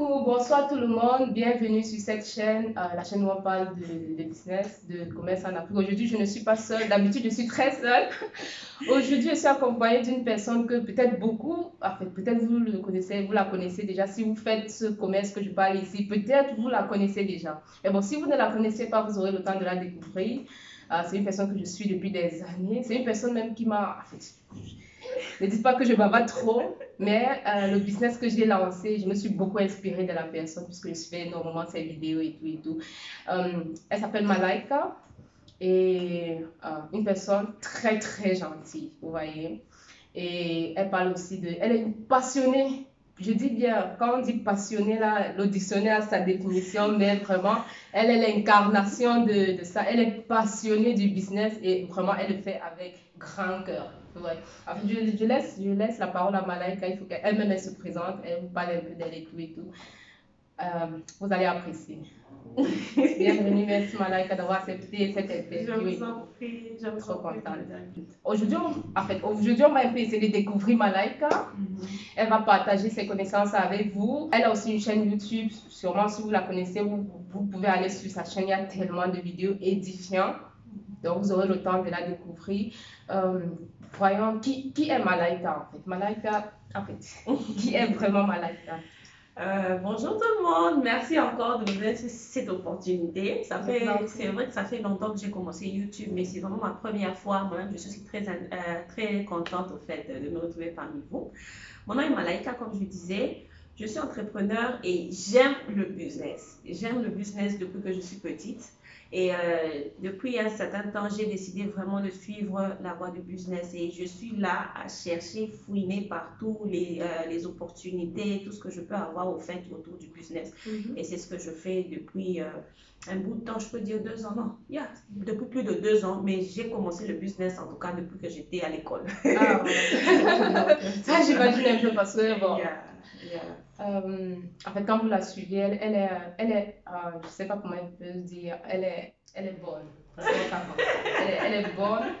coucou, bonsoir tout le monde, bienvenue sur cette chaîne, la chaîne où on parle de business, de commerce en Afrique. Aujourd'hui, je ne suis pas seule, d'habitude je suis très seule. Aujourd'hui, je suis accompagnée d'une personne que peut-être beaucoup, en fait, peut-être vous le connaissez, vous la connaissez déjà. Si vous faites ce commerce que je parle ici, peut-être vous la connaissez déjà. Mais bon, si vous ne la connaissez pas, vous aurez le temps de la découvrir. C'est une personne que je suis depuis des années. C'est une personne même qui m'a... En fait, ne dites pas que je bavard trop, mais le business que j'ai lancé, je me suis beaucoup inspirée de la personne puisque je suivais énormément ses vidéos et tout et tout. Elle s'appelle Malaika et une personne très très gentille, vous voyez. Et elle parle aussi de... Elle est une passionnée. Je dis bien, quand on dit passionnée, là, le dictionnaire a sa définition, mais vraiment, elle est l'incarnation de ça. Elle est passionnée du business et vraiment, elle le fait avec grand cœur. Ouais. En fait, je laisse la parole à Malaika. Il faut qu'elle-même elle se présente, elle vous parle un peu d'elle et tout et tout. Vous allez apprécier. Bienvenue, merci Malaika d'avoir accepté cette interview. Je vous en prie, je vous Trop en prie. contente. Aujourd'hui, on va un peu essayer de découvrir Malaika. Elle va partager ses connaissances avec vous. Elle a aussi une chaîne YouTube, sûrement si vous la connaissez, vous pouvez aller sur sa chaîne, il y a tellement de vidéos édifiantes. Donc, vous aurez le temps de la découvrir. Voyons, qui est Malaika en fait? Malaika, en fait, qui est vraiment Malaika? Bonjour tout le monde, merci encore de me donner cette opportunité. C'est vrai que ça fait longtemps que j'ai commencé YouTube, mais c'est vraiment ma première fois. Moi-même, je suis très contente au fait de me retrouver parmi vous. Mon nom est Malaika, comme je disais. Je suis entrepreneur et j'aime le business. J'aime le business depuis que je suis petite. Et depuis un certain temps, j'ai décidé vraiment de suivre la voie du business et je suis là à chercher, fouiner partout les opportunités, tout ce que je peux avoir au fait autour du business. Et c'est ce que je fais depuis un bout de temps, je peux dire 2 ans, non, depuis plus de 2 ans, mais j'ai commencé le business en tout cas depuis que j'étais à l'école. Ah, ça j'imagine un peu parce que bon. En fait, quand vous la suivez, elle est je ne sais pas comment elle peut se dire, elle est bonne. Elle est bonne,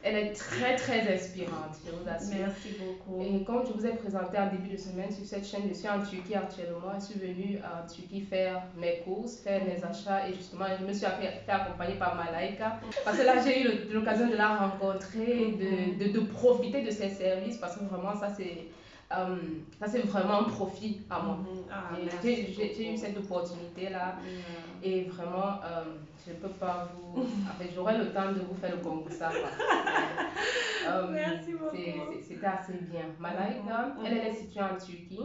elle est très très inspirante, je vous assure. Merci beaucoup. Et comme je vous ai présenté en début de semaine sur cette chaîne, je suis en Turquie actuellement. Je suis venue en Turquie faire mes courses, faire mes achats et justement, je me suis fait accompagner par Malaika. Parce que là, j'ai eu l'occasion de la rencontrer, de profiter de ses services parce que vraiment, ça c'est vraiment un profit à moi. J'ai eu cette opportunité-là et vraiment, je ne peux pas vous... En fait, j'aurai le temps de vous faire le Gombusa. Merci beaucoup. C'était assez bien. Malaika, elle est située en Turquie.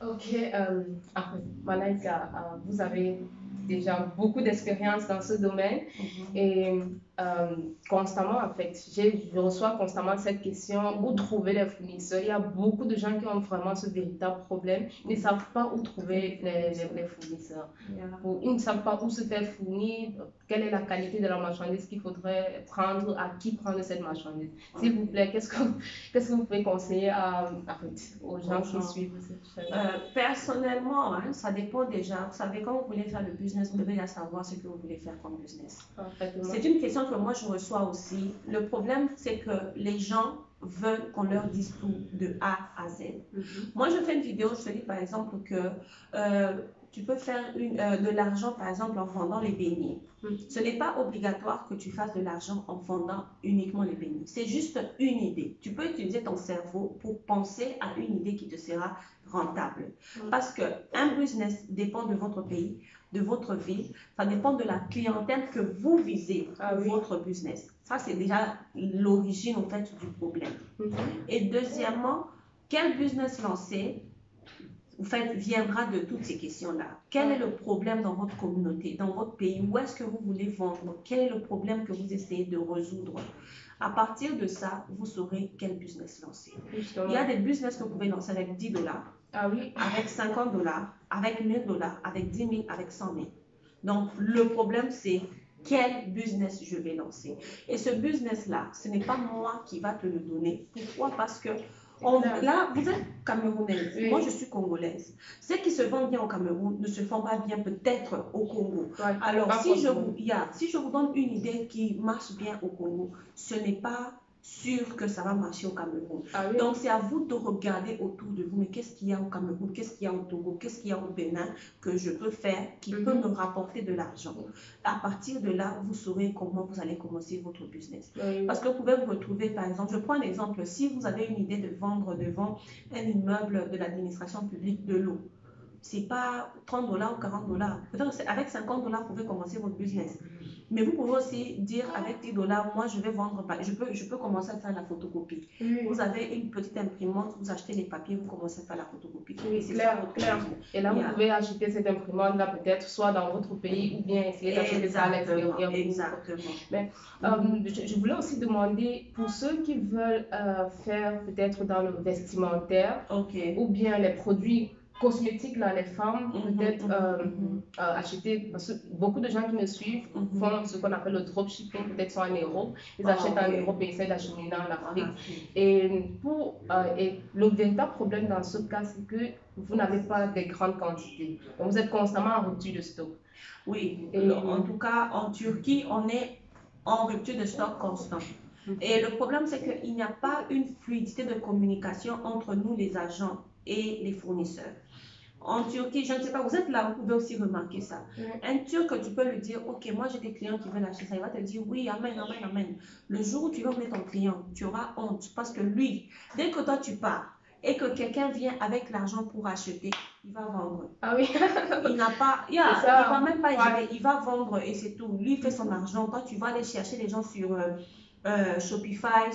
Ok, en fait, Malaika, vous avez déjà beaucoup d'expérience dans ce domaine et constamment, en fait, je reçois constamment cette question, où trouver les fournisseurs? Il y a beaucoup de gens qui ont vraiment ce véritable problème, ils ne savent pas où trouver les fournisseurs. Ils ne savent pas où se faire fournir, quelle est la qualité de la marchandise qu'il faudrait prendre, à qui prendre cette marchandise. S'il vous plaît, qu'est-ce que vous pouvez conseiller en fait, aux gens qui suivent cette chaîne? Personnellement, hein, ça dépend déjà. Vous savez, quand vous voulez faire le business, vous devez déjà savoir ce que vous voulez faire comme business. C'est une question que moi je reçois aussi. Le problème, c'est que les gens veulent qu'on leur dise tout de A à Z. Moi, je fais une vidéo, je te dis par exemple que tu peux faire de l'argent, par exemple, en vendant les beignets. Ce n'est pas obligatoire que tu fasses de l'argent en vendant uniquement les beignets. C'est juste une idée. Tu peux utiliser ton cerveau pour penser à une idée qui te sera rentable. Parce qu'un business dépend de votre pays, de votre ville, ça dépend de la clientèle que vous visez pour votre business. Ça, c'est déjà l'origine, en fait, du problème. Et deuxièmement, quel business lancer viendra de toutes ces questions-là. Quel est le problème dans votre communauté, dans votre pays? Où est-ce que vous voulez vendre? Quel est le problème que vous essayez de résoudre? À partir de ça, vous saurez quel business lancer. Il y a des business que vous pouvez lancer avec $10, avec $50, avec $1000, avec 10 000, avec 100 000. Donc, le problème, c'est quel business je vais lancer. Et ce business-là, ce n'est pas moi qui va te le donner. Pourquoi? Parce que là, vous êtes camerounaise, moi je suis congolaise. Ce qui se vend bien au Cameroun ne se vend pas bien peut-être au Congo. Alors, si je vous donne une idée qui marche bien au Congo, ce n'est pas sûr que ça va marcher au Cameroun. Ah oui. Donc, c'est à vous de regarder autour de vous, mais qu'est-ce qu'il y a au Cameroun, qu'est-ce qu'il y a au Togo, qu'est-ce qu'il y a au Bénin que je peux faire qui peut me rapporter de l'argent. À partir de là, vous saurez comment vous allez commencer votre business. Oui. Parce que vous pouvez vous retrouver, par exemple, je prends un exemple, si vous avez une idée de vendre devant un immeuble de l'administration publique de l'eau, c'est pas 30 $ ou 40 $. Peut-être avec 50 $, vous pouvez commencer votre business. Mais vous pouvez aussi dire avec 10 $, moi je vais vendre, je peux commencer à faire la photocopie. Vous avez une petite imprimante, vous achetez les papiers, vous commencez à faire la photocopie. Oui, c'est clair. Et là, vous pouvez acheter cette imprimante là peut-être soit dans votre pays ou bien essayer d'acheter ça à l'extérieur. Exactement. Mais je voulais aussi demander pour ceux qui veulent faire peut-être dans le vestimentaire ou bien les produits cosmétiques, là, les femmes, peut-être acheter, parce que beaucoup de gens qui me suivent font ce qu'on appelle le dropshipping, peut-être sont en Europe, ils achètent en Europe et essaient d'acheminer en Afrique. Et le véritable problème dans ce cas, c'est que vous n'avez pas des grandes quantités. Donc vous êtes constamment en rupture de stock. Oui, en tout cas, en Turquie, on est en rupture de stock constant. Et le problème, c'est qu'il n'y a pas une fluidité de communication entre nous, les agents, et les fournisseurs. En Turquie, je ne sais pas, vous êtes là, vous pouvez aussi remarquer ça. Un Turc, tu peux lui dire, ok, moi j'ai des clients qui veulent acheter ça, il va te dire, oui, amen, amen, amen. Le jour où tu vas emmener ton client, tu auras honte parce que lui, dès que toi tu pars et que quelqu'un vient avec l'argent pour acheter, il va vendre. Ah oui. Il n'a pas, il va même pas gérer, il va vendre et c'est tout. Lui, il fait son argent. Toi, tu vas aller chercher les gens sur Shopify,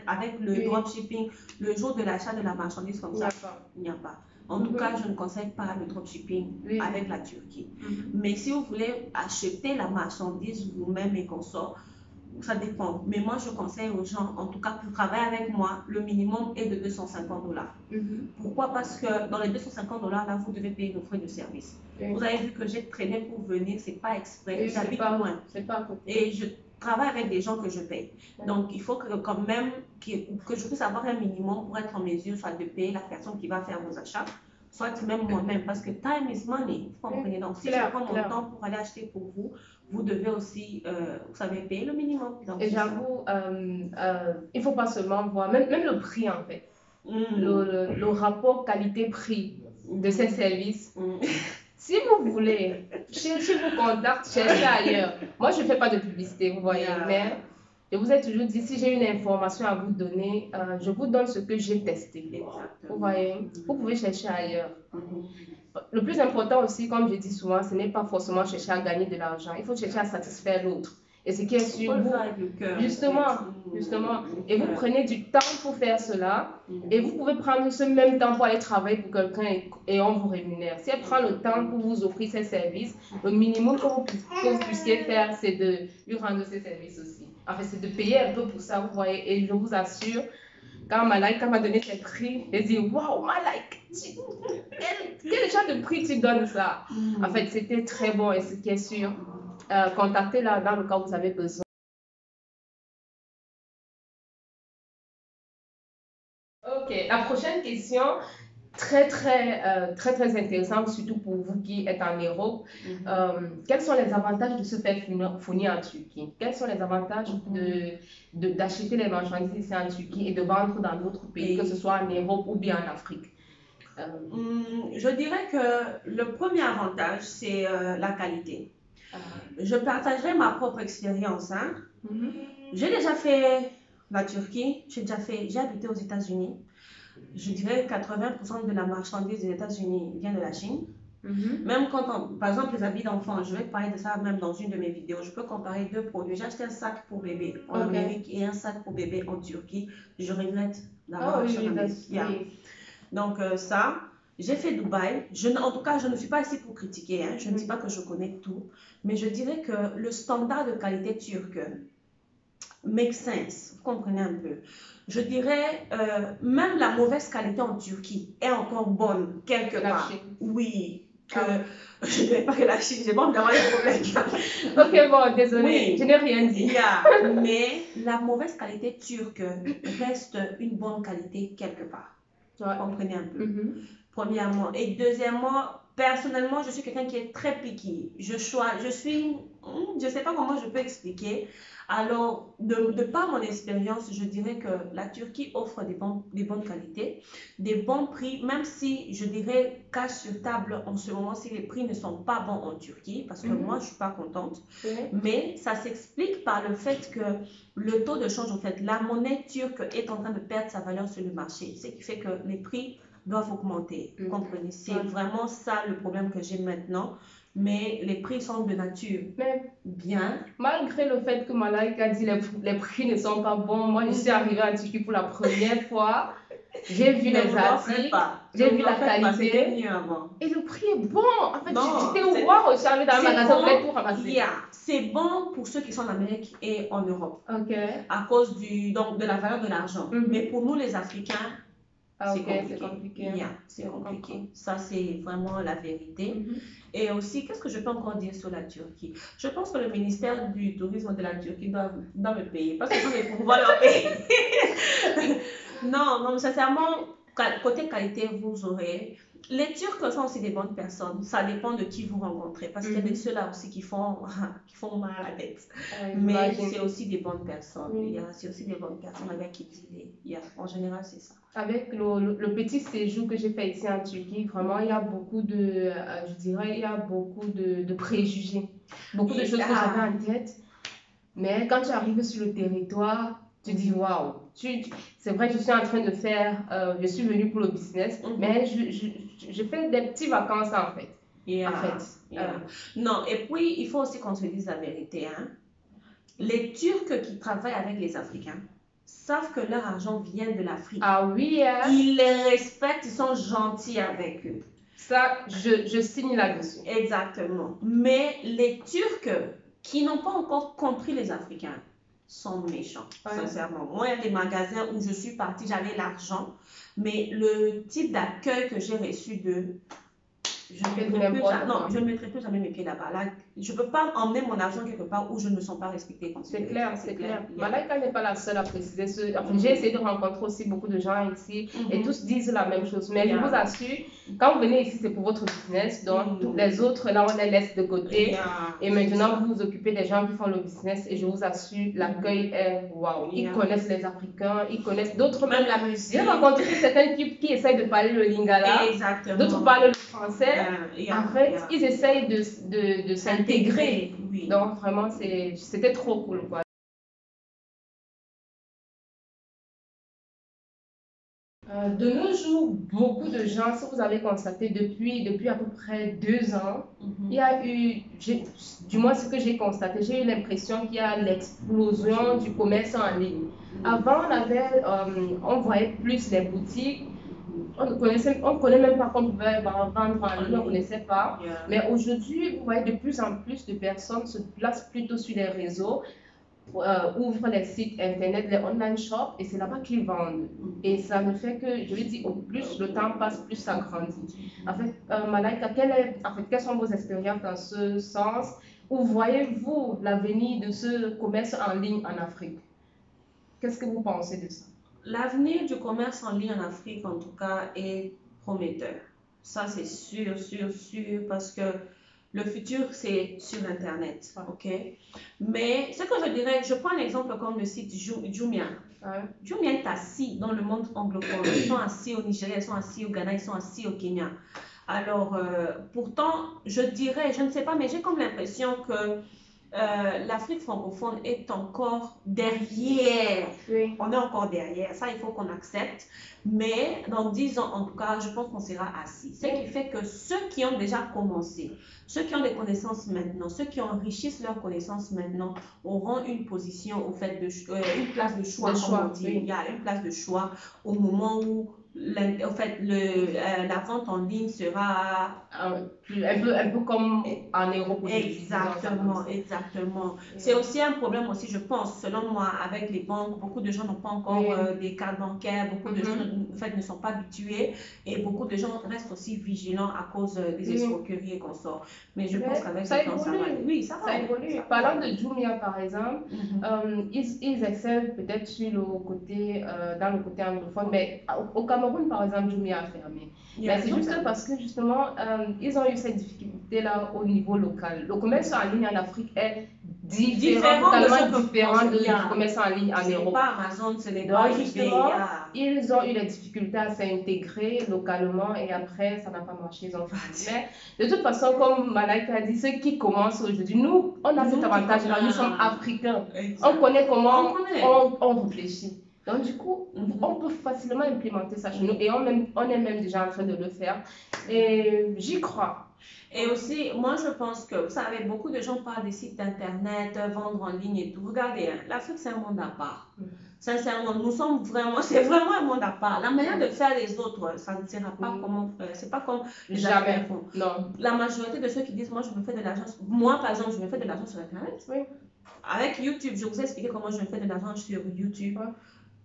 avec le dropshipping, le jour de l'achat de la marchandise comme ça, il n'y a pas. En tout cas, je ne conseille pas le dropshipping avec la Turquie. Mais si vous voulez acheter la marchandise vous-même et qu'on sort, ça dépend. Mais moi, je conseille aux gens, en tout cas pour travailler avec moi, le minimum est de 250 $. Pourquoi? Parce que dans les 250 $, là, vous devez payer nos frais de service. Vous avez vu que j'ai traîné pour venir, c'est pas exprès, j'habite loin. Et je travaille avec des gens que je paye. Donc, il faut que quand même que je puisse avoir un minimum pour être en mesure soit de payer la personne qui va faire vos achats, soit même moi-même, parce que time is money, vous comprenez. Donc, si je prends mon temps pour aller acheter pour vous, vous devez aussi, vous savez, payer le minimum. Donc, et j'avoue, il ne faut pas seulement voir, même le prix en fait, le rapport qualité-prix de ces services. Si vous voulez, si vous contactez, cherchez ailleurs. Moi, je ne fais pas de publicité, vous voyez, mais je vous ai toujours dit, si j'ai une information à vous donner, je vous donne ce que j'ai testé. Vous voyez, vous pouvez chercher ailleurs. Le plus important aussi, comme je dis souvent, ce n'est pas forcément chercher à gagner de l'argent. Il faut chercher à satisfaire l'autre. Et ce qui est sur vous, justement, et vous prenez du temps pour faire cela, et vous pouvez prendre ce même temps pour aller travailler pour quelqu'un et on vous rémunère. Si elle prend le temps pour vous offrir ses services, le minimum que vous puissiez faire, c'est de lui rendre ses services aussi. En fait, c'est de payer un peu pour ça, vous voyez, et je vous assure, quand Malaika m'a donné ses prix, j'ai dit, waouh, Malaika, quel genre de prix tu donnes ça? En fait, c'était très bon et ce qui est sûr, contactez-la dans le cas où vous avez besoin. Ok, la prochaine question, très intéressante, surtout pour vous qui êtes en Europe. Quels sont les avantages de se faire fournir en Turquie? Quels sont les avantages d'acheter les marchandises ici en Turquie et de vendre dans d'autres pays, que ce soit en Europe ou bien en Afrique? Je dirais que le premier avantage, c'est la qualité. Je partagerai ma propre expérience. J'ai déjà fait la Turquie, j'ai habité aux États-Unis. Je dirais que 80% de la marchandise des États-Unis vient de la Chine. Même quand, par exemple, les habits d'enfants, je vais parler de ça même dans une de mes vidéos. Je peux comparer deux produits. J'ai acheté un sac pour bébé en Amérique et un sac pour bébé en Turquie. Je regrette d'avoir acheté en Amérique. Donc ça, j'ai fait Dubaï. En tout cas, je ne suis pas ici pour critiquer. Je ne dis pas que je connais tout. Mais je dirais que le standard de qualité turc make sense. Vous comprenez un peu. Je dirais, même la mauvaise qualité en Turquie est encore bonne quelque part. Oui. Je ne dirais pas que la Chine, j'ai pas envie d'avoir des problèmes. Ok, bon, désolé, je n'ai rien dit. Mais la mauvaise qualité turque reste une bonne qualité quelque part. Vous comprenez un peu. Premièrement. Et deuxièmement, personnellement, je suis quelqu'un qui est très picky. Je suis je ne sais pas comment je peux expliquer. Alors, de par mon expérience, je dirais que la Turquie offre des bonnes qualités, des bons prix, même si je dirais cash sur table en ce moment si les prix ne sont pas bons en Turquie, parce que moi, je ne suis pas contente. Mais ça s'explique par le fait que le taux de change, en fait, la monnaie turque est en train de perdre sa valeur sur le marché, ce qui fait que les prix doivent augmenter. Vous comprenez? C'est vraiment ça le problème que j'ai maintenant. Mais les prix sont de nature bien. Malgré le fait que Malaika dit les prix ne sont pas bons, moi je suis arrivée en Turquie pour la première fois. J'ai vu les articles, j'ai vu la qualité. Et le prix est bon. En fait, j'étais au voir, je suis arrivée dans un magasin pour ramasser. C'est bon pour ceux qui sont en Amérique et en Europe. À cause de la valeur de l'argent. Mais pour nous les Africains, c'est compliqué. C'est compliqué. Ça, c'est vraiment la vérité. Et aussi, qu'est-ce que je peux encore dire sur la Turquie? Je pense que le ministère du Tourisme de la Turquie doit me payer parce que je vais pouvoir leur payer. Non, sincèrement, côté qualité, vous aurez. Les Turcs sont aussi des bonnes personnes. Ça dépend de qui vous rencontrez. Parce qu'il y a de ceux-là aussi qui font mal à la tête. Mais c'est aussi des bonnes personnes. C'est aussi des bonnes personnes avec qui dealer. En général, c'est ça. Avec le petit séjour que j'ai fait ici en Turquie, vraiment, il y a beaucoup de, je dirais, il y a beaucoup de préjugés. Beaucoup de choses que j'avais en tête. Mais quand tu arrives sur le territoire, tu dis waouh. C'est vrai que je suis en train de faire, je suis venue pour le business, mais je fais des petites vacances en fait. Non, et puis il faut aussi qu'on se dise la vérité. Les Turcs qui travaillent avec les Africains savent que leur argent vient de l'Afrique. Ah oui, Ils les respectent, ils sont gentils avec eux. Ça, je signe là-dessus. Exactement. Mais les Turcs qui n'ont pas encore compris les Africains sont méchants, sincèrement. Moi, il y a des magasins où je suis partie, j'avais l'argent, mais le type d'accueil que j'ai reçu d'eux, je ne mettrai plus jamais mes pieds là-bas. Là, je ne peux pas emmener mon argent quelque part où je ne me sens pas respectée. C'est clair. Malaika n'est pas la seule à préciser ce. Enfin, j'ai essayé de rencontrer aussi beaucoup de gens ici et tous disent la même chose. Mais je vous assure, quand vous venez ici, c'est pour votre business. Donc, toutes les autres, là, on les laisse de côté. Et maintenant, vous vous occupez des gens qui font le business. Et je vous assure, l'accueil est waouh. Ils connaissent les Africains, ils connaissent d'autres, même la musique. J'ai rencontré certains types qui essayent de parler le lingala. D'autres parlent le français. En fait, ils essayent de s'intégrer. Donc, vraiment, c'était trop cool, quoi. De nos jours, beaucoup de gens, si vous avez constaté depuis à peu près 2 ans, il y a eu, du moins ce que j'ai constaté, j'ai eu l'impression qu'il y a l'explosion du commerce en ligne. Avant, on voyait plus les boutiques. On ne connaît même pas qu'on pouvait vendre en ligne, on ne connaissait pas. Mais aujourd'hui, vous voyez de plus en plus de personnes se placent plutôt sur les réseaux, ouvrent les sites internet, les online shops, et c'est là-bas qu'ils vendent. Et ça ne fait que, je vais dire, au plus le temps passe, plus ça grandit. En fait, Malaika, quelles sont vos expériences dans ce sens? Où voyez-vous l'avenir de ce commerce en ligne en Afrique? Qu'est-ce que vous pensez de ça? L'avenir du commerce en ligne en Afrique, en tout cas, est prometteur. Ça, c'est sûr, parce que le futur, c'est sur Internet, ok? Mais ce que je dirais, je prends un exemple comme le site Jumia. Jumia est assis dans le monde anglophone. Ils sont assis au Nigeria, ils sont assis au Ghana, ils sont assis au Kenya. Alors, pourtant, je dirais, je ne sais pas, mais j'ai comme l'impression que l'Afrique francophone est encore derrière. On est encore derrière. Ça, il faut qu'on accepte. Mais dans 10 ans, en tout cas, je pense qu'on sera assis. Ce qui fait que ceux qui ont déjà commencé, ceux qui ont des connaissances maintenant, ceux qui enrichissent leurs connaissances maintenant, auront une position, au fait, une place de choix, comme on dit. Il y a une place de choix au moment où la vente en ligne sera un peu comme en Europe. Exactement. C'est aussi un problème aussi, je pense, selon moi, avec les banques. Beaucoup de gens n'ont pas encore des cartes bancaires, beaucoup de gens ne sont pas habitués et beaucoup de gens restent aussi vigilants à cause des escroqueries et consorts. Mais je pense qu'avec ça évolue. Oui, ça évolue. Parlant de Jumia, par exemple, ils excellent peut-être sur dans le côté anglophone, mais au Cameroun, par exemple, Jumia a fermé. Mais c'est juste parce que, justement, ils ont eu eu cette difficulté-là au niveau local. Le commerce en ligne en Afrique est totalement différent du commerce en ligne en Europe. Pas Amazon, ce n'est pas justement, ils ont eu des difficultés à s'intégrer localement et après, ça n'a pas marché. Ils ont fait. Mais de toute façon, comme Malaika a dit, ceux qui commencent aujourd'hui, nous, on a cet avantage-là, nous sommes africains. On connaît comment on réfléchit. Donc, du coup, on peut facilement implémenter ça chez nous et on est même déjà en train de le faire. Et j'y crois. Et aussi, moi, je pense que, vous savez, beaucoup de gens parlent des sites internet, vendre en ligne et tout. Regardez, l'Afrique, c'est un monde à part. Sincèrement, c'est vraiment un monde à part. La manière de faire les autres, ça ne sera pas comment faire. C'est pas comme les Africains font. Non. La majorité de ceux qui disent, moi, je me fais de l'argent. Moi, par exemple, je me fais de l'argent sur Internet. Oui. Avec YouTube, je vous ai expliqué comment je me fais de l'argent sur YouTube. Ouais.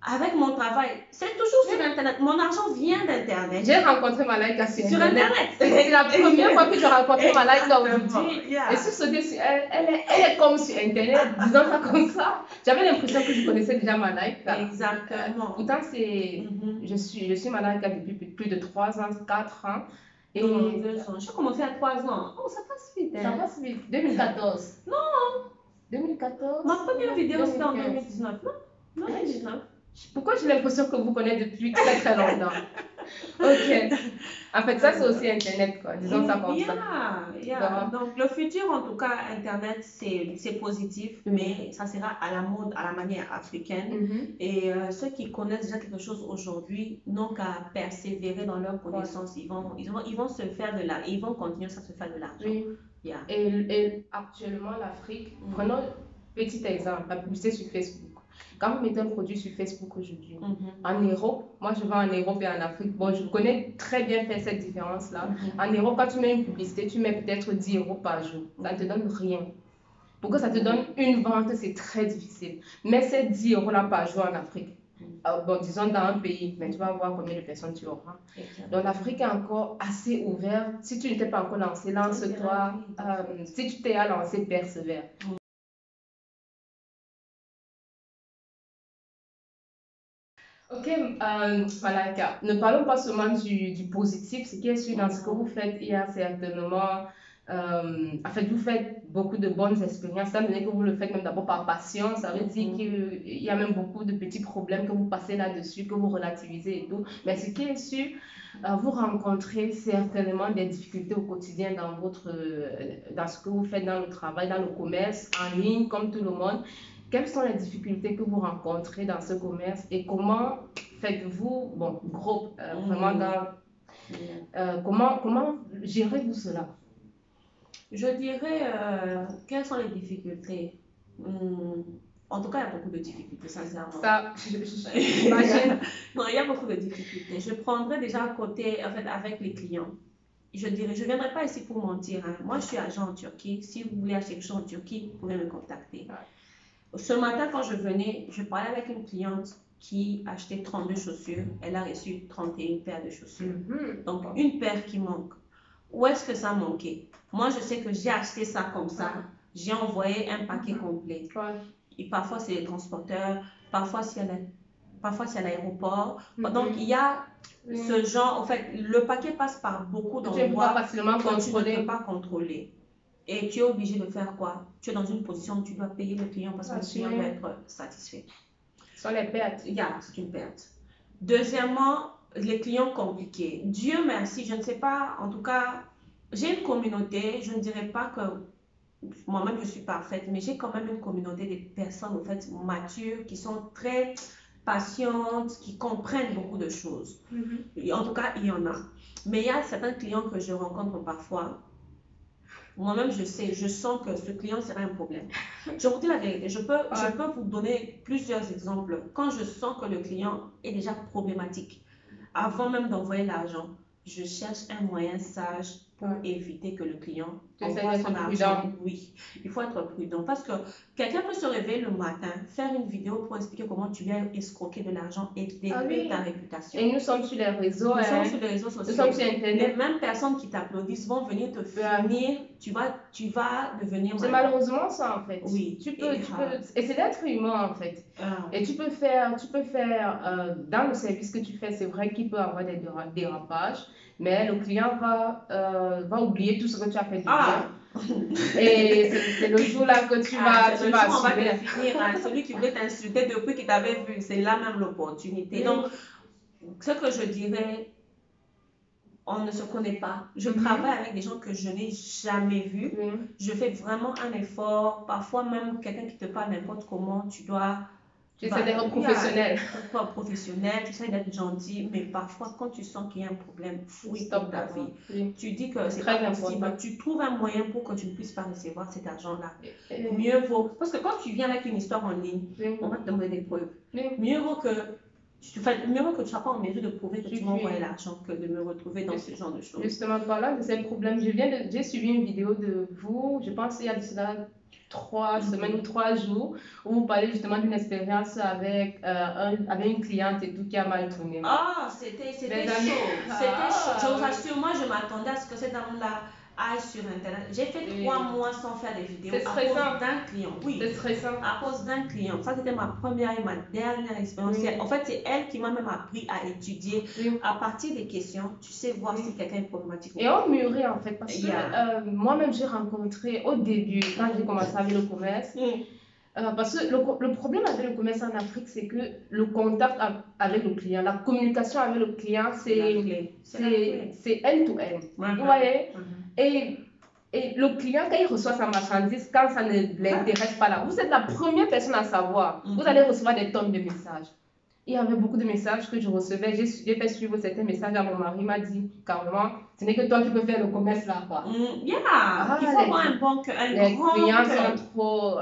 Avec mon travail, c'est toujours sur Internet. Mon argent vient d'Internet. J'ai rencontré Malaika sur Internet. C'est la première fois que j'ai rencontré Malaika aujourd'hui. Et sur ce dessus, elle est comme sur Internet, disons ça comme ça. J'avais l'impression que je connaissais déjà Malaika. Exactement. Pourtant, je suis Malaika depuis plus de 3 ans, 4 ans. Et 2 ans. J'ai commencé à 3 ans. Oh, ça passe vite. Ça passe vite. 2014. Non. 2014. Ma première vidéo, c'était en 2019. Non, 2019. Pourquoi j'ai l'impression que vous connaissez depuis très très longtemps? Ok. En fait, ça c'est aussi Internet, quoi. Disons ça comme ça. Donc, le futur, en tout cas, Internet, c'est positif, mais ça sera à la mode, à la manière africaine. Et ceux qui connaissent déjà quelque chose aujourd'hui n'ont qu'à persévérer dans leur connaissance. Ils vont se faire ils vont continuer à se faire de l'argent. Oui. Et actuellement, l'Afrique, prenons petit exemple, la publicité sur Facebook. Quand vous mettez un produit sur Facebook aujourd'hui, en Europe, moi je vais en Europe et en Afrique, bon, je connais très bien faire cette différence-là. En Europe, quand tu mets une publicité, tu mets peut-être 10 € par jour. Ça ne te donne rien. Pour que ça te donne une vente, c'est très difficile. Mais ces 10 € par jour en Afrique, bon, disons dans un pays, mais tu vas voir combien de personnes tu auras. Donc l'Afrique est encore assez ouverte. Si tu ne t'es pas encore lancé, lance-toi. Si tu t'es à lancer, persévère. Ok, Malaika, ne parlons pas seulement du positif, ce qui est sûr dans ce que vous faites, il y a certainement, en fait, vous faites beaucoup de bonnes expériences, étant donné que vous le faites même d'abord par passion, ça veut dire qu'il y a même beaucoup de petits problèmes que vous passez là-dessus, que vous relativisez et tout, mais ce qui est sûr, vous rencontrez certainement des difficultés au quotidien dans ce que vous faites dans le travail, dans le commerce, en ligne, comme tout le monde. Quelles sont les difficultés que vous rencontrez dans ce commerce et comment faites-vous, bon, gros, vraiment comment gérez-vous cela? Je dirais, quelles sont les difficultés? En tout cas, il y a beaucoup de difficultés, sincèrement. Ça, j'imagine. Non, il y a beaucoup de difficultés. Je prendrai déjà à côté, en fait, avec les clients. Je dirais, je ne viendrai pas ici pour mentir. Hein. Moi, je suis agent en Turquie. Si vous voulez acheter quelque chose en Turquie, vous pouvez me contacter. Ouais. Ce matin, quand je venais, je parlais avec une cliente qui achetait 32 chaussures. Elle a reçu 31 paires de chaussures. Donc, une paire qui manque. Où est-ce que ça manquait? Moi, je sais que j'ai acheté ça comme ça. J'ai envoyé un paquet complet. Et parfois, c'est les transporteurs. Parfois, c'est à l'aéroport. Donc, il y a ce genre... En fait, le paquet passe par beaucoup d'endroits. Tu ne peux pas facilement contrôler. Tu ne peux pas contrôler. Et tu es obligé de faire quoi? Tu es dans une position où tu dois payer le client parce que le client doit être satisfait. Ce sont les pertes. C'est une perte. Deuxièmement, les clients compliqués. Dieu merci, je ne sais pas, en tout cas, j'ai une communauté, je ne dirais pas que moi-même je suis parfaite, mais j'ai quand même une communauté de personnes en fait matures qui sont très patientes, qui comprennent beaucoup de choses. Et en tout cas, il y en a. Mais il y a certains clients que je rencontre parfois. Moi-même, je sens que ce client sera un problème. Je vous dis la vérité, je peux vous donner plusieurs exemples. Quand je sens que le client est déjà problématique, avant même d'envoyer l'argent, je cherche un moyen sage pour éviter que le client on voit son argent. Oui, il faut être prudent parce que quelqu'un peut se réveiller le matin, faire une vidéo pour expliquer comment tu viens escroquer de l'argent et détruire ta réputation. Et nous sommes sur les réseaux. Nous sommes sur les réseaux sociaux. Nous sommes sur Internet. Les mêmes personnes qui t'applaudissent vont venir te finir. Tu vas devenir. C'est malheureusement ça en fait. Oui. Et c'est l'être humain en fait. Et tu peux faire dans le service que tu fais, c'est vrai qu'il peut avoir des dérapages, mais le client va oublier tout ce que tu as fait de bien. Et c'est le jour-là que tu vas on va te finir. Celui qui voulait t'insulter depuis qu'il t'avait vu, c'est là même l'opportunité. Donc, ce que je dirais, on ne se connaît pas. Je travaille avec des gens que je n'ai jamais vus. Je fais vraiment un effort. Parfois même, quelqu'un qui te parle n'importe comment, tu essaies d'être professionnel. Tu essaies d'être gentil, mais parfois, quand tu sens qu'il y a un problème, fouille dans ta vie. Tu dis que c'est pas possible. Tu trouves un moyen pour que tu ne puisses pas recevoir cet argent-là. Mieux vaut. Parce que quand tu viens avec une histoire en ligne, on va te demander des preuves. Mieux vaut que tu ne sois pas en mesure de prouver que tu m'as envoyé l'argent que de me retrouver dans ce genre de choses. Justement, parlant de ces problèmes, j'ai suivi une vidéo de vous, je pense qu'il y a de cela 3 semaines ou 3 jours, où vous parlez justement d'une expérience avec une cliente et tout qui a mal tourné. C'était chaud. C'était chaud. Je vous assure, moi je m'attendais à ce que cet homme-là aille sur Internet. J'ai fait 3 mois sans faire des vidéos à cause d'un client. Oui, c'est stressant. À cause d'un client. Ça, c'était ma première et ma dernière expérience. En fait, c'est elle qui m'a même appris à étudier. À partir des questions, tu sais voir si quelqu'un est problématique. Et on mûrit en fait. Parce que moi-même, j'ai rencontré au début, quand j'ai commencé avec le commerce, parce que le problème avec le commerce en Afrique, c'est que le contact avec le client, la communication avec le client, c'est end-to-end. Vous voyez? Et le client, quand il reçoit sa marchandise, quand ça ne l'intéresse pas là, vous êtes la première personne à savoir. Vous allez recevoir des tonnes de messages. Il y avait beaucoup de messages que je recevais. J'ai fait suivre certains messages à mon mari. Il m'a dit carrément, ce n'est que toi qui peux faire le commerce là, quoi. Il faut avoir un bon cœur. Les clients sont trop.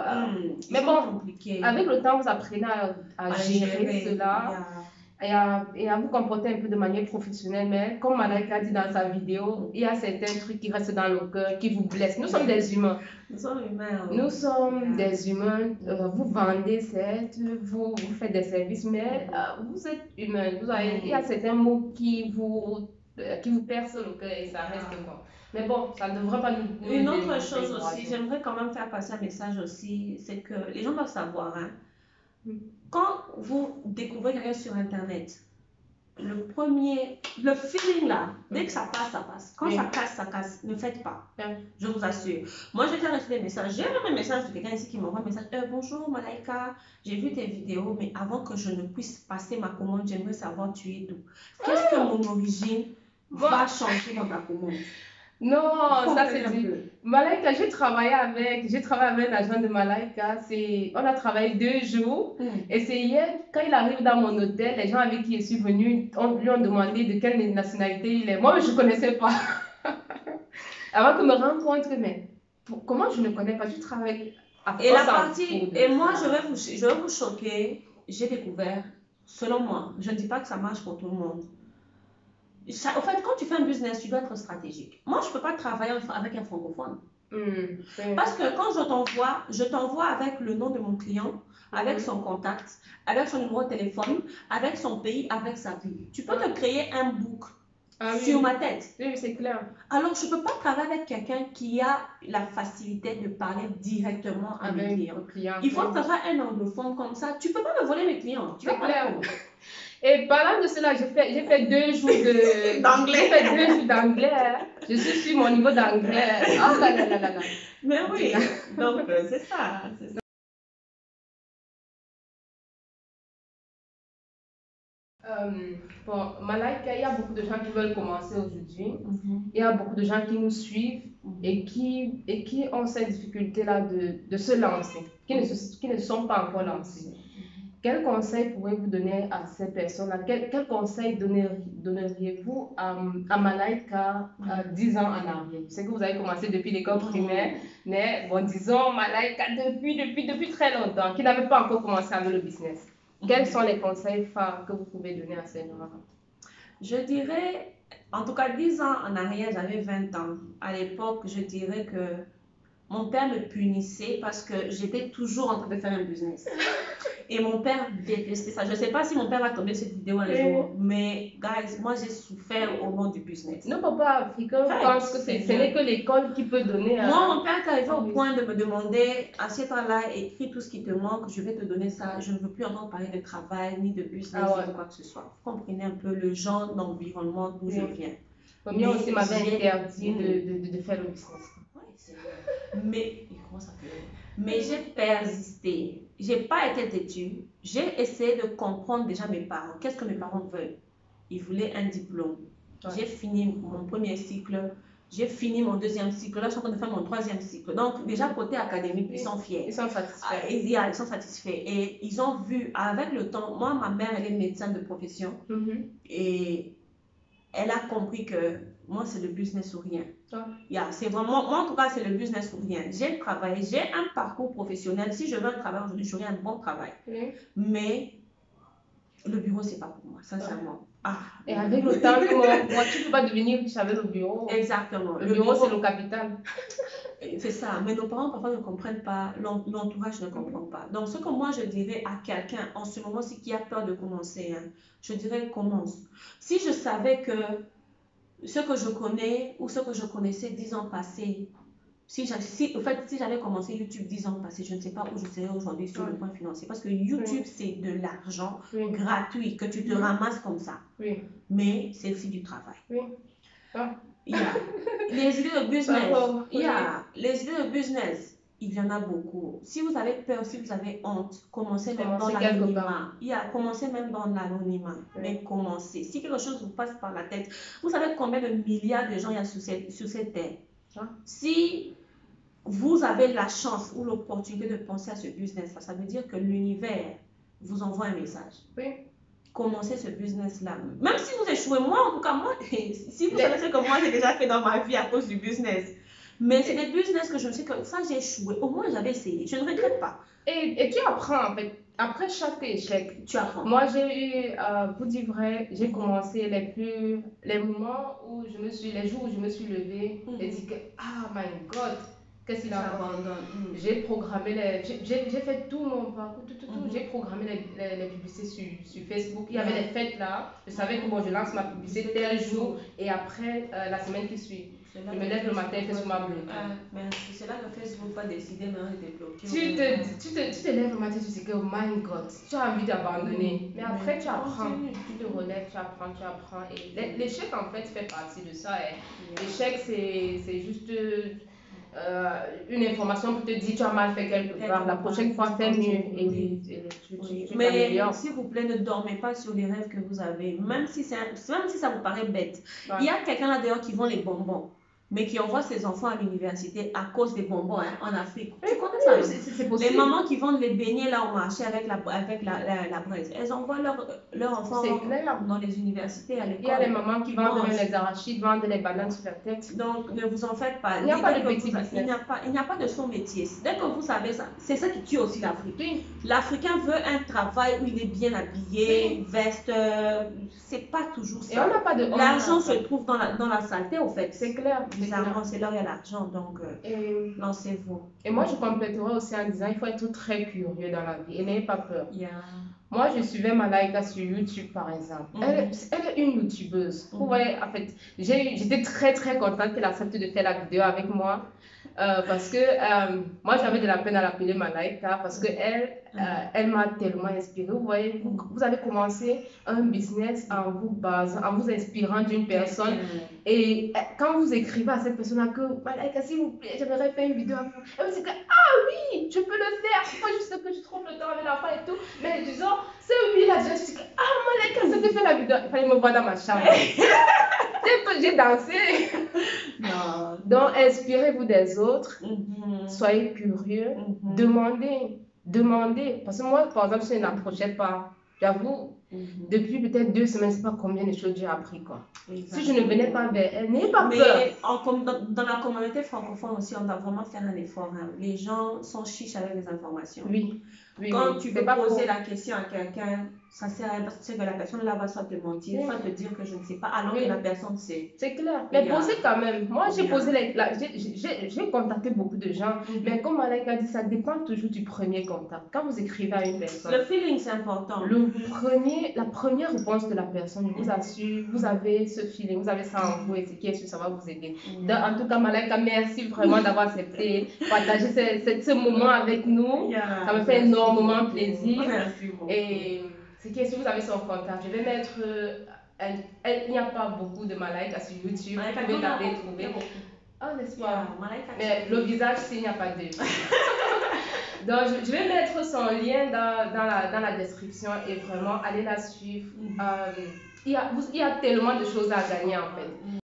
Mais bon, avec le temps, vous apprenez à gérer cela. Et à vous comporter un peu de manière professionnelle, mais comme Malaika a dit dans sa vidéo, il y a certains trucs qui restent dans le cœur, qui vous blessent. Nous sommes des humains. Nous sommes humains. Nous sommes des humains. Vous vendez, certes, vous faites des services, mais vous êtes humain. Il y a certains mots qui vous percent le cœur et ça reste quoi. Mais bon, ça ne devrait pas nous... Une autre chose aussi, j'aimerais quand même faire passer un message aussi, c'est que les gens doivent savoir, quand vous découvrez quelqu'un sur Internet, le feeling là, dès que ça passe, ça passe. Quand ça casse, ne faites pas. Je vous assure. Moi, j'ai déjà reçu des messages. J'ai même un message de quelqu'un ici qui m'envoie un message. Bonjour Malaika, j'ai vu tes vidéos, mais avant que je ne puisse passer ma commande, j'aimerais savoir tu es d'où. Qu'est-ce que mon origine va changer dans ta commande? Non, ça c'est dit. Malaika, j'ai travaillé avec un agent de Malaika. On a travaillé 2 jours. Et c'est hier, quand il arrive dans mon hôtel, les gens avec qui je suis venue lui ont demandé de quelle nationalité il est. Moi, je ne connaissais pas. Avant que je me rende compte que, mais comment je ne connais pas? Tu travailles à France. Et moi, je vais vous choquer. J'ai découvert, selon moi, je ne dis pas que ça marche pour tout le monde. En fait, quand tu fais un business, tu dois être stratégique. Moi, je ne peux pas travailler avec un francophone. Parce que quand je t'envoie avec le nom de mon client, avec son contact, avec son numéro de téléphone, avec son pays, avec sa ville. Tu peux te créer un book sur ma tête. Oui, c'est clair. Alors, je ne peux pas travailler avec quelqu'un qui a la facilité de parler directement à mes clients. Il faut que tu aies un anglophone comme ça. Tu ne peux pas me voler mes clients. C'est clair. Et parlant de cela, j'ai fait 2 jours d'anglais. J'ai fait 2 jours d'anglais. Je suis sur mon niveau d'anglais. Oh là là là là là. Mais oui, donc c'est ça. Bon, Malaika, il y a beaucoup de gens qui veulent commencer aujourd'hui. Il y a beaucoup de gens qui nous suivent et qui ont cette difficulté-là de se lancer, qui ne sont pas encore lancés. Quel conseil pourriez-vous donner à ces personnes-là? Quel conseil donneriez-vous à Malaika 10 ans en arrière? Je sais que vous avez commencé depuis l'école primaire, mais bon, disons Malaika depuis très longtemps, qui n'avait pas encore commencé avec le business. Quels sont les conseils phares que vous pouvez donner à ces gens-là? Je dirais, en tout cas 10 ans en arrière, j'avais 20 ans. À l'époque, je dirais que mon père me punissait parce que j'étais toujours en train de faire un business. Et mon père détestait ça. Je ne sais pas si mon père va tomber cette vidéo un jour, mais guys, moi j'ai souffert au nom du business. Nos papas africains pensent que ce n'est que l'école qui peut donner. Moi, mon père est arrivé au point de me demander, assieds-toi là, écris tout ce qui te manque, je vais te donner ça. Je ne veux plus entendre parler de travail, ni de business, ni de quoi que ce soit. Vous comprenez un peu le genre d'environnement d'où je viens. Mais aussi m'avait interdit de faire le business. Mais j'ai persisté. J'ai pas été têtue. J'ai essayé de comprendre déjà mes parents. Qu'est-ce que mes parents veulent? Ils voulaient un diplôme. J'ai fini mon premier cycle. J'ai fini mon deuxième cycle. Là, je suis en train de faire mon troisième cycle. Donc, déjà, côté académique, ils sont fiers. Ils sont satisfaits. Ils sont satisfaits. Et ils ont vu, avec le temps, moi, ma mère, elle est médecin de profession. Et elle a compris que moi, c'est le business ou rien. C'est vraiment, moi, en tout cas, c'est le business ou rien. J'ai travaillé, j'ai un parcours professionnel. Si je veux un travail aujourd'hui, j'aurai un bon travail. Mais le bureau, c'est pas pour moi, sincèrement. Et avec le temps, moi, tu ne peux pas devenir riche avec le bureau. Exactement. Le bureau, c'est le capital. C'est ça. Mais nos parents, parfois, ne comprennent pas. L'entourage ne comprend pas. Donc, ce que moi, je dirais à quelqu'un en ce moment, c'est qui a peur de commencer, je dirais commence. Si je savais que ce que je connais ou ce que je connaissais 10 ans passés, si j'avais commencé YouTube 10 ans passés, je ne sais pas où je serais aujourd'hui sur le point financier. Parce que YouTube, c'est de l'argent gratuit que tu te ramasses comme ça. Mais c'est aussi du travail. Il y a les idées de business. Les idées de business. Il y en a beaucoup. Si vous avez peur, si vous avez honte, commencez même dans l'anonymat. Commencez même dans l'anonymat. Mais commencez. Si quelque chose vous passe par la tête, vous savez combien de milliards de gens il y a sur cette terre. Si vous avez la chance ou l'opportunité de penser à ce business-là, ça veut dire que l'univers vous envoie un message. Commencez ce business-là. Même si vous échouez, moi, en tout cas, moi, si vous savez ce que moi j'ai déjà fait dans ma vie à cause du business. Mais c'est des business que je me suis dit que ça, j'ai échoué. Au moins, j'avais essayé. Je ne regrette pas. Et tu apprends, en fait. Après chaque échec, tu apprends. Moi, j'ai eu, pour dire vrai, j'ai commencé les moments où les jours où je me suis levée et dit que, ah, my God, qu'est-ce qu'il a abandonné. J'ai programmé j'ai fait tout mon parcours, tout. J'ai programmé les publicités sur Facebook. Il y avait les fêtes là. Je savais que bon, je lance ma publicité tel jour et après la semaine qui suit. Je me lève le matin et fais sur ma bloquée. C'est là que Facebook va décider maintenant de débloquer. Tu te lèves le matin, tu te dis que oh my God, tu as envie d'abandonner. Mais après tu apprends, tu te relèves, tu apprends. Et l'échec en fait fait partie de ça. L'échec c'est juste une information pour te dire tu as mal fait quelque part. La prochaine fois fais mieux. Mais s'il vous plaît, ne dormez pas sur les rêves que vous avez. Même si ça vous paraît bête. Il y a quelqu'un là dehors qui vend les bonbons, mais qui envoie ses enfants à l'université à cause des bonbons en Afrique. Tu connais ça? C'est possible. Les mamans qui vendent les beignets là au marché avec la braise, elles envoient leurs enfants dans les universités, à l'école. Il y a les mamans qui vendent les arachides, vendent les bananes sur la tête. Donc, ne vous en faites pas. Il n'y a pas de petit business. Il n'y a pas de son métier. Dès que vous savez ça, c'est ça qui tue aussi l'Afrique. L'Africain veut un travail où il est bien habillé, veste. C'est pas toujours ça. Et on n'a pas de l'argent se trouve dans la saleté, au fait. C'est clair. Bizarrement, c'est là où il y a l'argent, donc lancez-vous. Et moi, je compléterai aussi en disant il faut être très curieux dans la vie et n'ayez pas peur. Moi, je suivais Malaika sur YouTube, par exemple. Elle est une youtubeuse. Vous voyez, en fait, j'étais très, très contente qu'elle accepte de faire la vidéo avec moi. Parce que moi, j'avais de la peine à l'appeler Malaika parce qu'elle elle m'a tellement inspirée. Vous voyez, vous avez commencé un business en vous inspirant d'une personne. Et quand vous écrivez à cette personne-là que Malaika, s'il vous plaît, j'aimerais faire une vidéo avec vous, elle vous dit que ah oui, je peux le faire. Il faut juste que je trouve le temps avec l'enfant et tout. Mais disons, c'est oui là, je dis que ah Malaika, ça te fait la vidéo. Il fallait me voir dans ma chambre. J'ai dansé. Non. Donc, inspirez-vous des autres. Soyez curieux. Demandez. Parce que moi, par exemple, je n'approchais pas. J'avoue, depuis peut-être 2 semaines, je ne sais pas combien de choses j'ai appris, quoi. Si je ne venais pas vers elle, n'ayez pas peur. Mais dans la communauté francophone aussi, on doit vraiment faire un effort. Les gens sont chiches avec les informations. Oui. Oui, Quand oui, tu c'est veux pas poser faux. la question à quelqu'un, ça sert à rien parce que tu sais que la personne là va soit te mentir, soit te dire que je ne sais pas, alors que la Oui, personne sait. c'est clair. Il Mais y a, posez quand même. Moi, j'ai il y a- posé j'ai contacté beaucoup de gens, mais comme Malek a dit, ça dépend toujours du premier contact. Quand vous écrivez à une personne, Le feeling, c'est important. la première réponse de la personne, je vous assure, vous avez ce feeling, vous avez ça en vous et c'est qui est sûr, ça va vous aider. En tout cas, Malika, merci vraiment d'avoir accepté, partager ce moment avec nous. Ça me fait énormément plaisir. Merci beaucoup. Et c'est qui est sûr, vous avez son contact. Je vais mettre. Il n'y a pas beaucoup de Malika sur YouTube. Vous pouvez taper et trouver. Ah, n'est-ce pas? Mais le visage, s'il n'y a pas de. Donc, je vais mettre son lien dans la description et vraiment aller la suivre. Il y a tellement de choses à gagner en fait.